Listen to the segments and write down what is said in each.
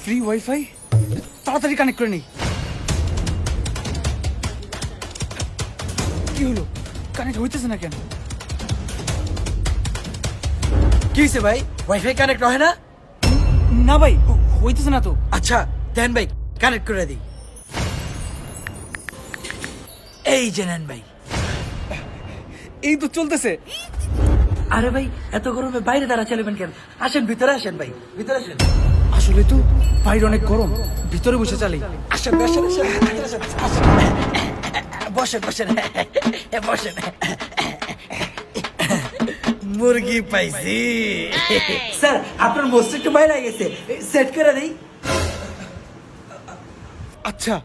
Free wifi, তাড়াতাড়ি connect করে নেই। কি হলো, কানেক্ট হইতেছে না কেন? কি হয়েছে ভাই, ওয়াইফাই কানেক্ট হয় না? না ভাই, হইতেছে না তো। আচ্ছা দেন ভাই, কানেক্ট করে দিই। এই যে নেন ভাই। এই তো চলতেছে। আরে ভাই, এত গরমে বাইরে দাঁড়া চলবেন কেন? আসেন ভিতরে, আসেন ভাই, ভিতরে আসেন। আসলে তো বাইরে অনেক গরম, ভিতরে বসে চালাই। আসেন আসেন আসেন, ভিতরে আসেন, আসেন। বসেন বসেন বসেন। মুরগি পাইছি স্যার, আপনার মোস্ট একটু বাইরে গেছে, সেট করে দেই। আচ্ছা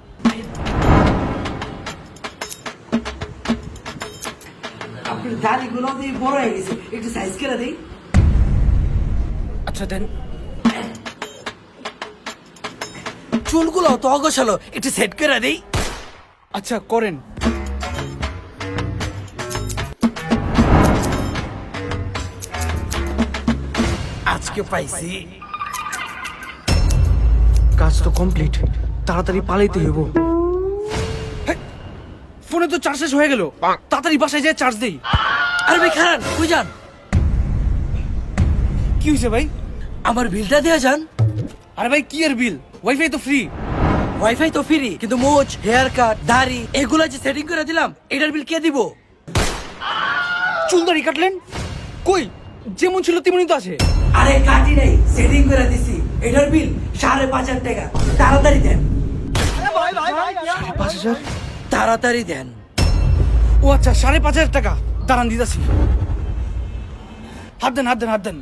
আপনার দাড়িগুলো দিয়ে বড় হয়ে গেছে, একটু সাইজ করে দেই। আচ্ছা দেন। চুলগুলো তো অগোছালো, একটু সেট করে দেই। আচ্ছা করেন। আজকে পাইছি। কাজ তো কমপ্লিট, তাড়াতাড়ি পালাইতে হইব। ফোনে তো চার্জ শেষ হয়ে গেল, তাড়াতাড়ি বাসায় যেয়ে চার্জ দেই। আরে ভাই খারান, কই যান? কি হয়েছে ভাই? আমার বিলটা দেওয়া যান। আরে ভাই কি এর বিল, ওয়াইফাই তো ফ্রি। ওয়াইফাই তো ফ্রি, কিন্তু মোচ, হেয়ার কাট, দাড়ি এগুলা যে সেটিং করে দিলাম, এটার বিল কে দিব? চুল দাড়ি কাটলেন? কই, যেমন ছিল তেমনই তো আছে। আরে কাটি নাই, সেটিং করে দিছি, এটার বিল 5,500 টাকা। তাড়াতাড়ি দেন। 5,000? তাড়াতাড়ি দেন। ও আচ্ছা, 5,500 টাকা। দাঁড়ান দিতাছি। হাত দেন হাত দেন হাত দেন।